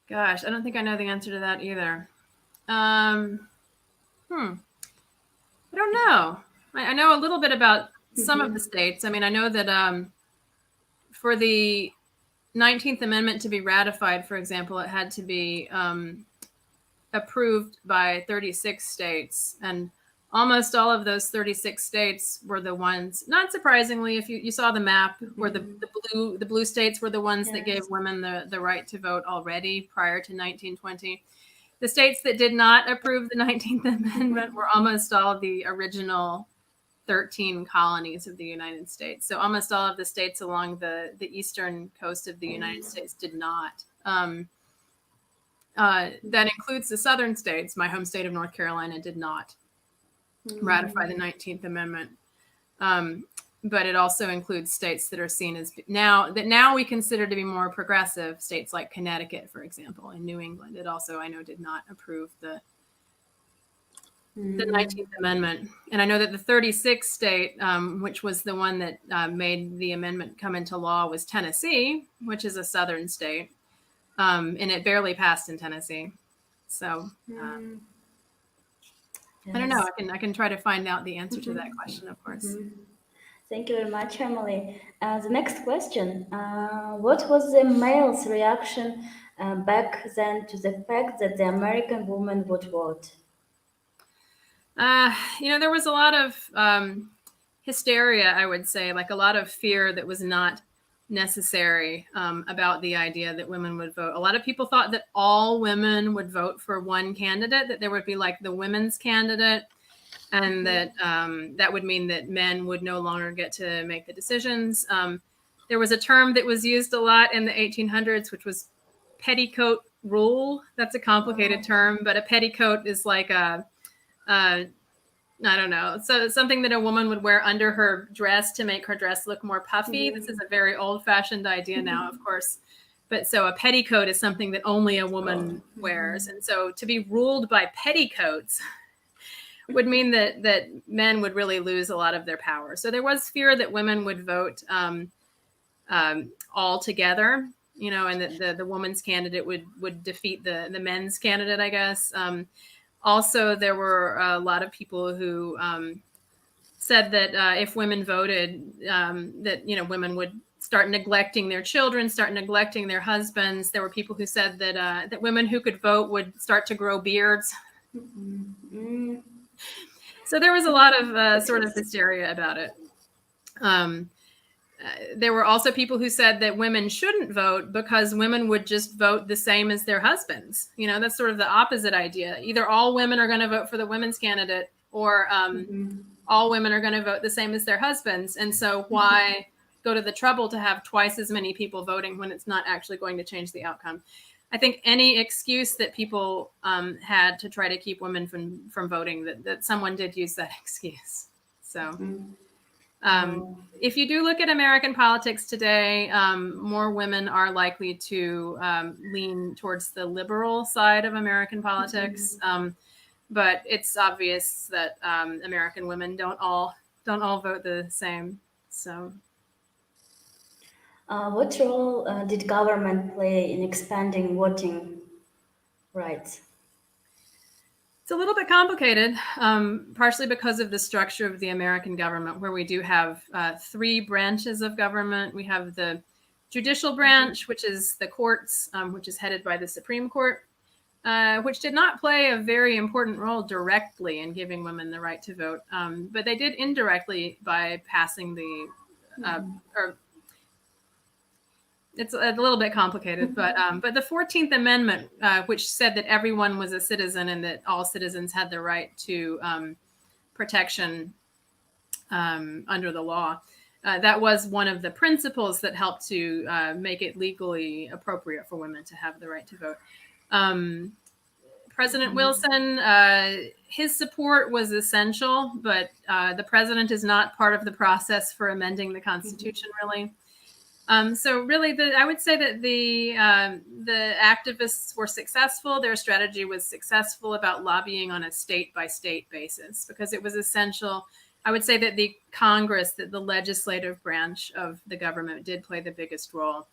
Speaker 2: Gosh, I don't think I know the answer to that either. I don't know. I know a little bit about some of the states. I mean, I know that for the 19th Amendment to be ratified, for example, it had to be approved by 36 states. And almost all of those 36 states were the ones, not surprisingly, if you saw the map, where the blue states were the ones that gave women the right to vote already prior to 1920. The states that did not approve the 19th Amendment were almost all the original 13 colonies of the United States. So almost all of the states along the eastern coast of the United States did not. That includes the southern states. My home state of North Carolina did not ratify the 19th Amendment. But it also includes states that are seen as now we consider to be more progressive, states like Connecticut, for example, in New England. It also, I know, did not approve the 19th Amendment. And I know that the 36th state, which was the one that made the amendment come into law, was Tennessee, which is a southern state. And it barely passed in Tennessee. So I don't know. I can try to find out the answer to that question, of course.
Speaker 1: Thank you very much, Emily. The next question. What was the male's reaction back then to the fact that the American woman would vote?
Speaker 2: There was a lot of hysteria, I would say, like a lot of fear that was not necessary about the idea that women would vote. A lot of people thought that all women would vote for one candidate, that there would be like the women's candidate, and that that would mean that men would no longer get to make the decisions. There was a term that was used a lot in the 1800s, which was petticoat rule. That's a complicated term, but a petticoat is like a I don't know. So something that a woman would wear under her dress to make her dress look more puffy. This is a very old-fashioned idea now, of course. But so a petticoat is something that only a woman wears. And so to be ruled by petticoats would mean that men would really lose a lot of their power. So there was fear that women would vote all together, and that the woman's candidate would defeat the men's candidate, I guess. Also, there were a lot of people who said that if women voted, that women would start neglecting their children, start neglecting their husbands. There were people who said that women who could vote would start to grow beards. So there was a lot of sort of hysteria about it. There were also people who said that women shouldn't vote because women would just vote the same as their husbands. That's sort of the opposite idea. Either all women are going to vote for the women's candidate, or all women are going to vote the same as their husbands. And so why go to the trouble to have twice as many people voting when it's not actually going to change the outcome? I think any excuse that people had to try to keep women from voting, that someone did use that excuse. So if you do look at American politics today, more women are likely to lean towards the liberal side of American politics. But it's obvious that American women don't all vote the same. So,
Speaker 1: what role did government play in expanding voting rights?
Speaker 2: it's a little bit complicated, partially because of the structure of the American government, where we do have three branches of government. We have the judicial branch, which is the courts, which is headed by the Supreme Court, which did not play a very important role directly in giving women the right to vote, but they did indirectly by passing the or it's a little bit complicated, but the 14th Amendment, which said that everyone was a citizen and that all citizens had the right to protection under the law, that was one of the principles that helped to make it legally appropriate for women to have the right to vote. President Wilson, his support was essential, but the president is not part of the process for amending the Constitution, really. So really, I would say that the activists were successful. Their strategy was successful about lobbying on a state-by-state basis, because it was essential. I would say that the Congress, that the legislative branch of the government, did play the biggest role,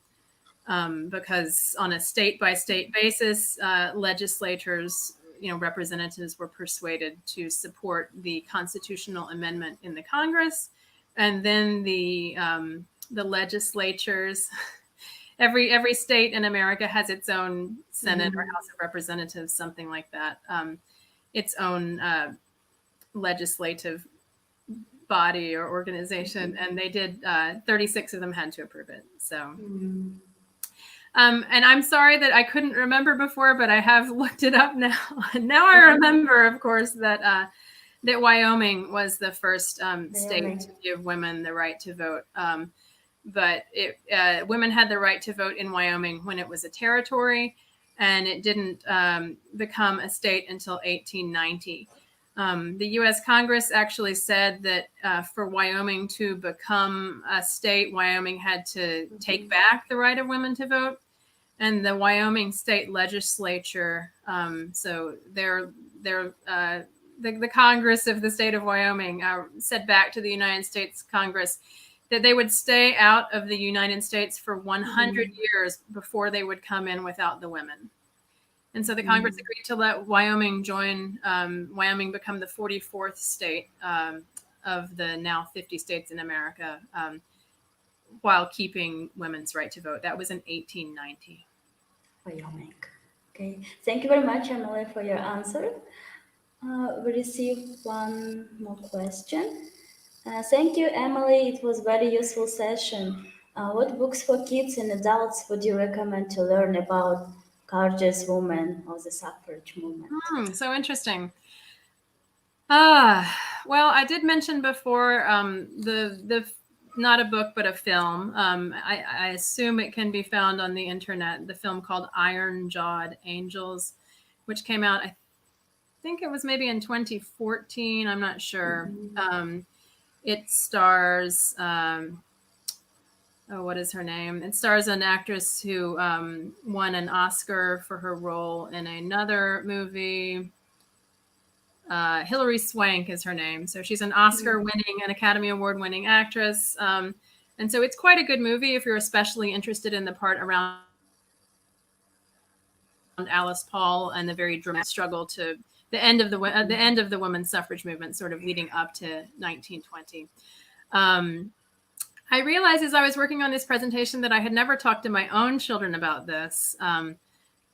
Speaker 2: because on a state-by-state basis, legislators, representatives were persuaded to support the constitutional amendment in the Congress, and then the legislatures. Every state in America has its own Senate or House of Representatives, something like that. Its own legislative body or organization, and they did. 36 of them had to approve it. So, and I'm sorry that I couldn't remember before, but I have looked it up now. Now I remember, of course, that Wyoming was the first state to give women the right to vote. But women had the right to vote in Wyoming when it was a territory, and it didn't become a state until 1890. The U.S. Congress actually said that for Wyoming to become a state, Wyoming had to take back the right of women to vote. And the Wyoming state legislature, so the Congress of the state of Wyoming, said back to the United States Congress that they would stay out of the United States for 100 years before they would come in without the women. And so the Congress agreed to let Wyoming join, Wyoming become the 44th state of the now 50 states in America, while keeping women's right to vote. That was in 1890.
Speaker 1: Wyoming. Okay, thank you very much, Emily, for your answer. We received one more question. Thank you, Emily. It was very useful session. What books for kids and adults would you recommend to learn about courageous women or the suffrage movement?
Speaker 2: So interesting. Well, I did mention before the not a book but a film. I assume it can be found on the internet. The film called Iron Jawed Angels, which came out, I think it was maybe in 2014. I'm not sure. It stars what is her name? It stars an actress who won an Oscar for her role in another movie. Hilary Swank is her name. So she's an Oscar-winning, an Academy Award-winning actress. And so it's quite a good movie if you're especially interested in the part around Alice Paul and the very dramatic struggle to the end of the women's suffrage movement, sort of leading up to 1920. I realized as I was working on this presentation that I had never talked to my own children about this.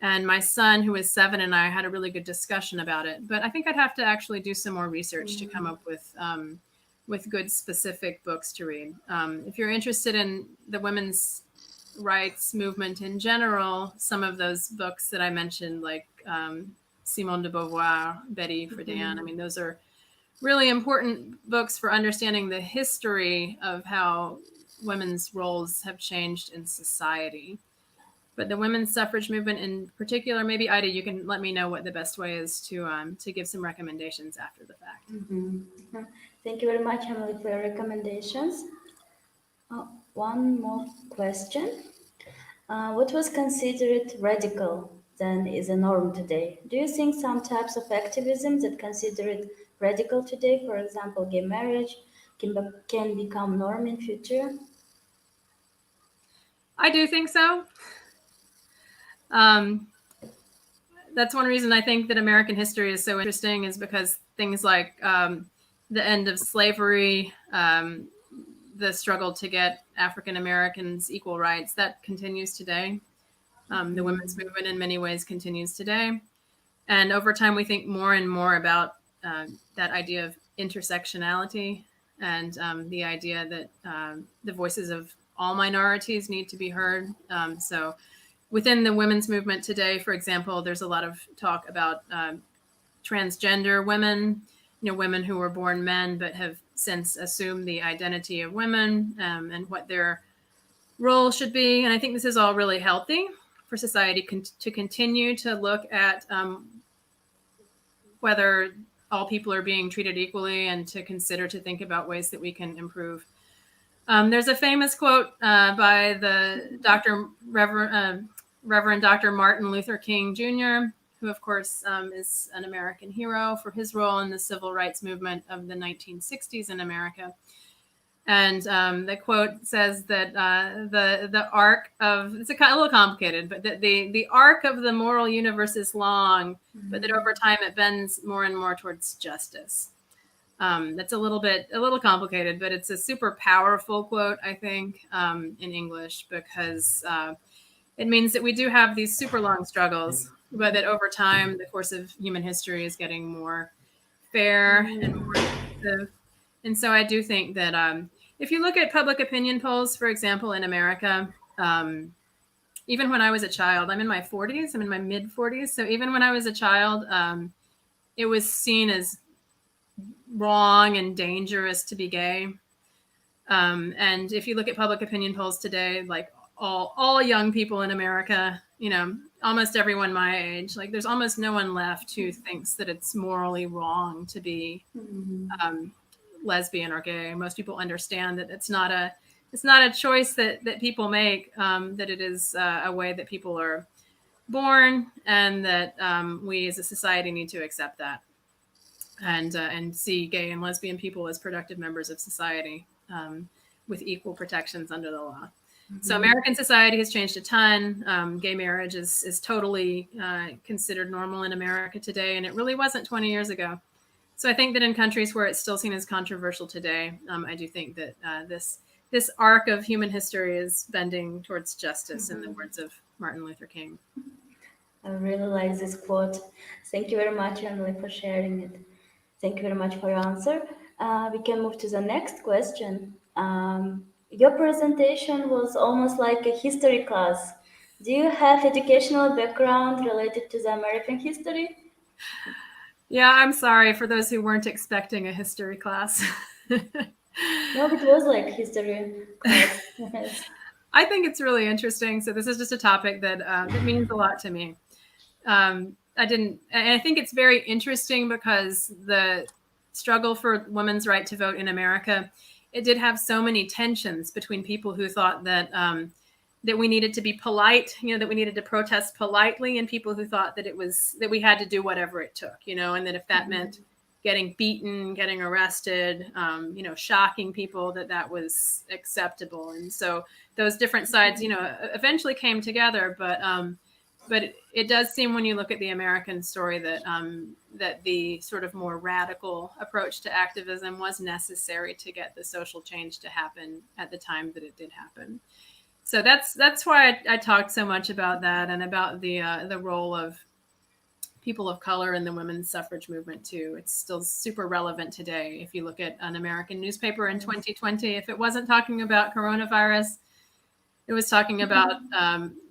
Speaker 2: And my son, who is 7, and I had a really good discussion about it. But I think I'd have to actually do some more research to come up with good specific books to read. If you're interested in the women's rights movement in general, some of those books that I mentioned, like Simone de Beauvoir, Betty Friedan, I mean, those are really important books for understanding the history of how women's roles have changed in society. But the women's suffrage movement in particular, maybe Ida, you can let me know what the best way is to give some recommendations after the fact.
Speaker 1: Thank you very much, Emily, for your recommendations. One more question. What was considered radical then is a norm today? Do you think some types of activism that considered radical today, for example, gay marriage, can become norm in future?
Speaker 2: I do think so. That's one reason I think that American history is so interesting, is because things like the end of slavery, the struggle to get African Americans equal rights, that continues today. The women's movement in many ways continues today. And over time, we think more and more about that idea of intersectionality and the idea that the voices of all minorities need to be heard. So within the women's movement today, for example, there's a lot of talk about transgender women, women who were born men but have since assumed the identity of women and what their role should be. And I think this is all really healthy for society to continue to look at whether all people are being treated equally and to think about ways that we can improve. There's a famous quote by the Reverend Dr. Martin Luther King Jr., who, of course, is an American hero for his role in the civil rights movement of the 1960s in America. And the quote says that the arc of, it's a little complicated, but the arc of the moral universe is long, but that over time it bends more and more towards justice. That's a little complicated, but it's a super powerful quote, I think, in English, because it means that we do have these super long struggles, but that over time, the course of human history is getting more fair and more inclusive. And so I do think that if you look at public opinion polls, for example, in America, even when I was a child, I'm in my 40s, I'm in my mid 40s. So even when I was a child, it was seen as wrong and dangerous to be gay. And if you look at public opinion polls today, like all young people in America, almost everyone my age, like there's almost no one left who thinks that it's morally wrong to be lesbian or gay. Most people understand that it's not a choice that people make, that it is a way that people are born, and that we as a society need to accept that and see gay and lesbian people as productive members of society with equal protections under the law. So American society has changed a ton. Gay marriage is totally considered normal in America today, and it really wasn't 20 years ago. So I think that in countries where it's still seen as controversial today, I do think that this arc of human history is bending towards justice, in the words of Martin Luther King.
Speaker 1: I really like this quote. Thank you very much, Emily, for sharing it. Thank you very much for your answer. We can move to the next question. Your presentation was almost like a history class. Do you have educational background related to the American history?
Speaker 2: Yeah, I'm sorry for those who weren't expecting a history class.
Speaker 1: No, it was like history class. Yes.
Speaker 2: I think it's really interesting. So this is just a topic that means a lot to me. And I think it's very interesting because the struggle for women's right to vote in America, it did have so many tensions between people who thought that we needed to be polite, that we needed to protest politely, and people who thought that we had to do whatever it took, and that if that meant getting beaten, getting arrested, shocking people, that was acceptable. And so those different sides, eventually came together. But it does seem, when you look at the American story, that the sort of more radical approach to activism was necessary to get the social change to happen at the time that it did happen. So that's why I talked so much about that, and about the role of people of color in the women's suffrage movement too. It's still super relevant today. If you look at an American newspaper in 2020, if it wasn't talking about coronavirus, it was talking about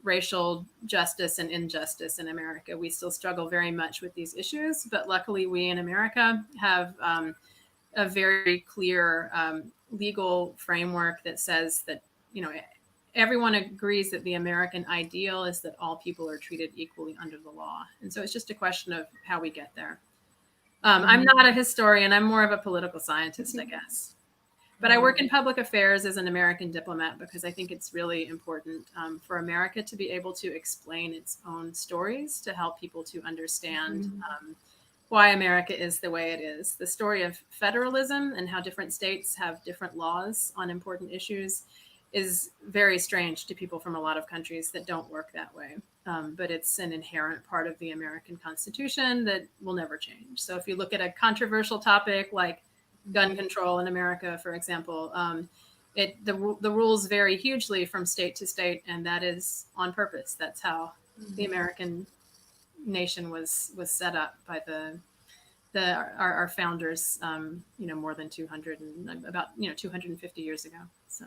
Speaker 2: racial justice and injustice in America. We still struggle very much with these issues, but luckily we in America have a very clear legal framework that says that, everyone agrees that the American ideal is that all people are treated equally under the law. And so it's just a question of how we get there. I'm not a historian. I'm more of a political scientist, I guess. But I work in public affairs as an American diplomat because I think it's really important for America to be able to explain its own stories to help people to understand why America is the way it is. The story of federalism and how different states have different laws on important issues is very strange to people from a lot of countries that don't work that way. But it's an inherent part of the American Constitution that will never change. So if you look at a controversial topic like gun control in America, for example, the rules vary hugely from state to state, and that is on purpose. That's how the American nation was set up by our founders, more than 250 years ago. So.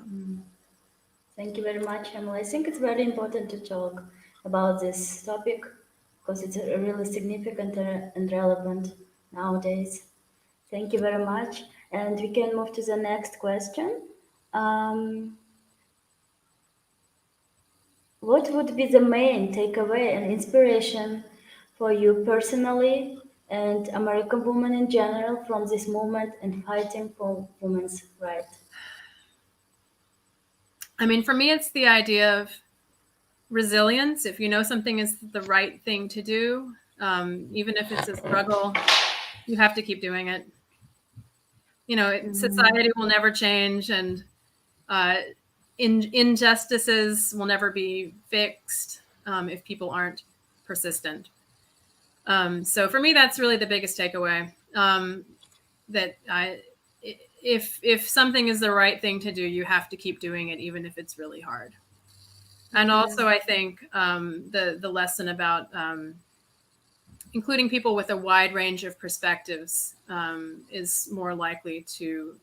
Speaker 1: Thank you very much, Emily. I think it's very important to talk about this topic because it's really significant and relevant nowadays. Thank you very much. And we can move to the next question. What would be the main takeaway and inspiration for you personally and American women in general from this movement and fighting for women's rights?
Speaker 2: I mean, for me, it's the idea of resilience. If you know something is the right thing to do, even if it's a struggle, you have to keep doing it. Society will never change, and injustices will never be fixed if people aren't persistent. So for me, that's really the biggest takeaway. If something is the right thing to do, you have to keep doing it, even if it's really hard. And also, I think the lesson about including people with a wide range of perspectives is more likely to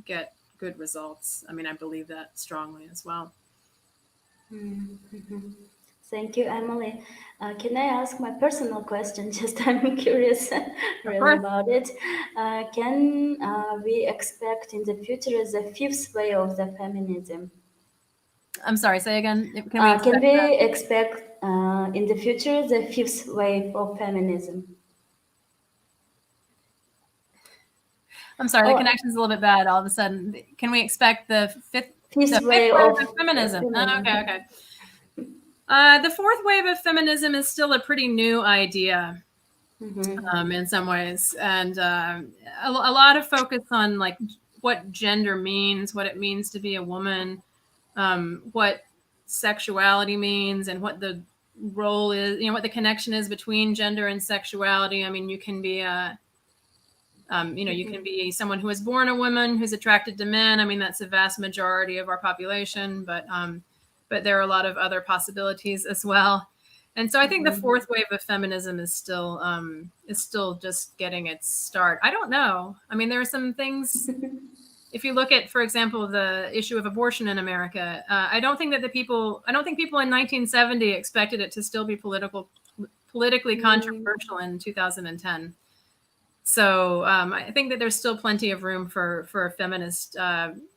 Speaker 2: get good results. I mean, I believe that strongly as well.
Speaker 1: Thank you, Emily. Can I ask my personal question? Just I'm curious really about it. Can we expect in the future the fifth wave of the feminism?
Speaker 2: I'm sorry, say again.
Speaker 1: Can we expect in the future the fifth wave of feminism?
Speaker 2: I'm sorry, the connection's a little bit bad all of a sudden. Can we expect the fifth
Speaker 1: wave
Speaker 2: of feminism? Okay. The fourth wave of feminism is still a pretty new idea in some ways. And a lot of focus on like what gender means, what it means to be a woman, what sexuality means, and what the role is, what the connection is between gender and sexuality. I mean, you can be You can be someone who was born a woman who's attracted to men. I mean, that's a vast majority of our population, but there are a lot of other possibilities as well. And so I think the fourth wave of feminism is still just getting its start. I don't know. I mean, there are some things. If you look at, for example, the issue of abortion in America, I don't think people in 1970 expected it to still be politically controversial in 2010. So I think that there's still plenty of room for a feminist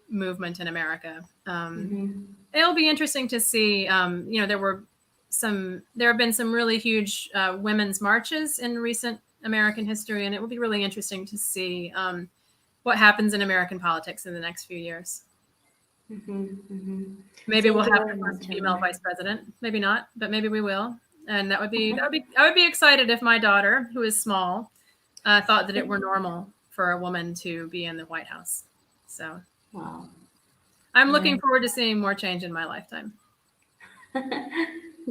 Speaker 2: movement in America. It'll be interesting to see. There have been some really huge women's marches in recent American history, and it will be really interesting to see what happens in American politics in the next few years. Maybe we'll have the first female vice president. Maybe not, but maybe we will. And I would be excited if my daughter, who is small, thought that it were normal for a woman to be in the White House. So
Speaker 1: Wow.
Speaker 2: I'm looking forward to seeing more change in my lifetime.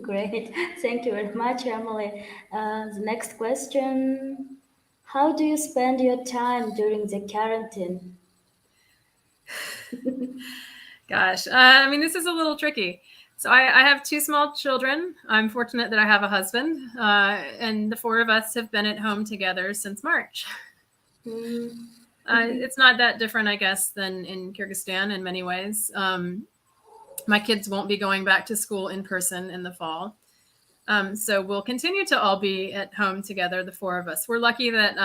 Speaker 1: Great. Thank you very much, Emily. The next question. How do you spend your time during the quarantine?
Speaker 2: Gosh, I mean, this is a little tricky. So I have two small children. I'm fortunate that I have a husband, and the four of us have been at home together since March. It's not that different, I guess, than in Kyrgyzstan in many ways. My kids won't be going back to school in person in the fall. So we'll continue to all be at home together, the four of us. We're lucky that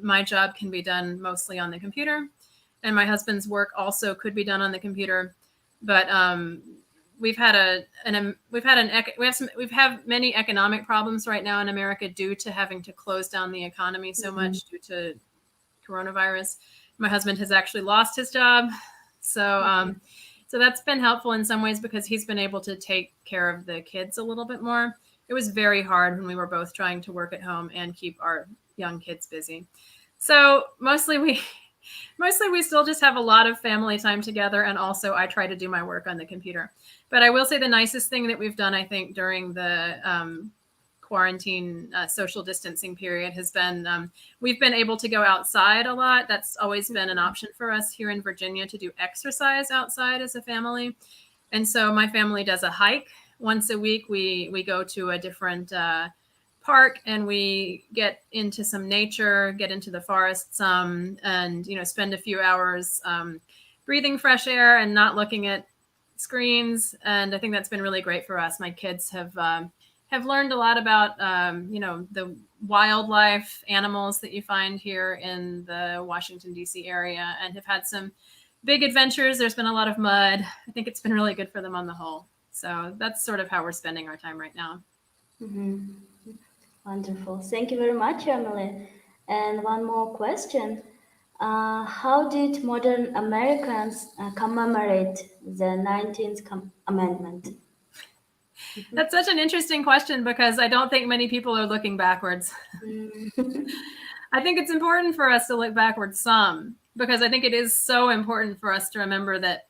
Speaker 2: my job can be done mostly on the computer, and my husband's work also could be done on the computer. But we've had many economic problems right now in America due to having to close down the economy so much due to coronavirus. My husband has actually lost his job, so that's been helpful in some ways because he's been able to take care of the kids a little bit more. It was very hard when we were both trying to work at home and keep our young kids busy. So mostly we still just have a lot of family time together, and also I try to do my work on the computer. But I will say the nicest thing that we've done, I think, during the quarantine social distancing period has been we've been able to go outside a lot. That's always been an option for us here in Virginia to do exercise outside as a family. And so my family does a hike once a week. We go to a different park and we get into some nature, get into the forest some, and spend a few hours breathing fresh air and not looking at screens. And I think that's been really great for us. My kids have learned a lot about the wildlife animals that you find here in the Washington D.C. area, and have had some big adventures. There's been a lot of mud. I think it's been really good for them on the whole. So that's sort of how we're spending our time right now.
Speaker 1: Wonderful. Thank you very much, Emily. And one more question. How did modern Americans commemorate the 19th Amendment?
Speaker 2: That's such an interesting question because I don't think many people are looking backwards. I think it's important for us to look backwards some, because I think it is so important for us to remember that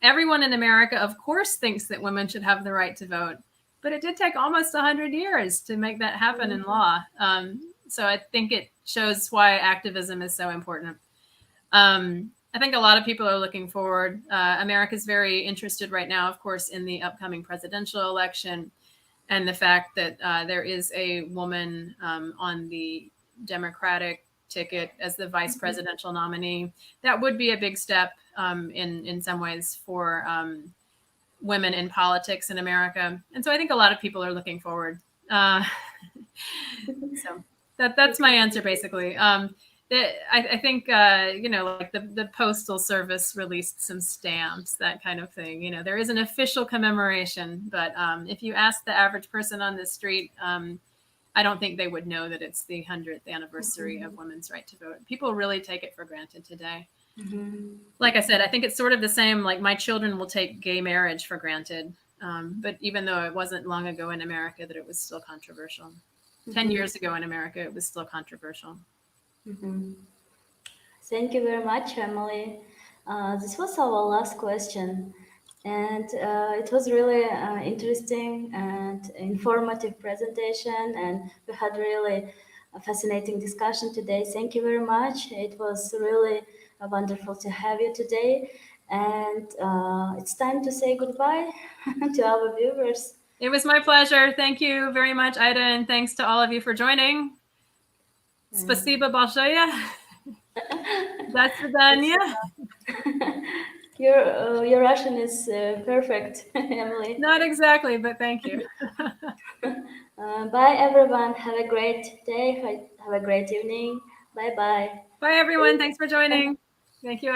Speaker 2: everyone in America, of course, thinks that women should have the right to vote. But it did take almost 100 years to make that happen in law. So I think it shows why activism is so important. I think a lot of people are looking forward. America's very interested right now, of course, in the upcoming presidential election, and the fact that there is a woman on the Democratic ticket as the vice presidential nominee. That would be a big step in some ways for women in politics in America. And so I think a lot of people are looking forward. So that's my answer, basically. I think, like the Postal Service released some stamps, that kind of thing. There is an official commemoration, but if you ask the average person on the street, I don't think they would know that it's the 100th anniversary of women's right to vote. People really take it for granted today. Like I said, I think it's sort of the same. Like my children will take gay marriage for granted. But even though it wasn't long ago in America that it was still controversial. 10 years ago in America, it was still controversial.
Speaker 1: Thank you very much, Emily. This was our last question. And it was really interesting and informative presentation. And we had really a fascinating discussion today. Thank you very much. It was really wonderful to have you today. And it's time to say goodbye to our viewers.
Speaker 2: It was my pleasure. Thank you very much, Ida, and thanks to all of you for joining. Спасибо большое. До свидания.
Speaker 1: Your Russian is perfect, Emily.
Speaker 2: Not exactly, but thank you.
Speaker 1: Bye, everyone. Have a great day. Have a great evening. Bye bye.
Speaker 2: Bye, everyone. Thanks for joining. Thank you, Ida.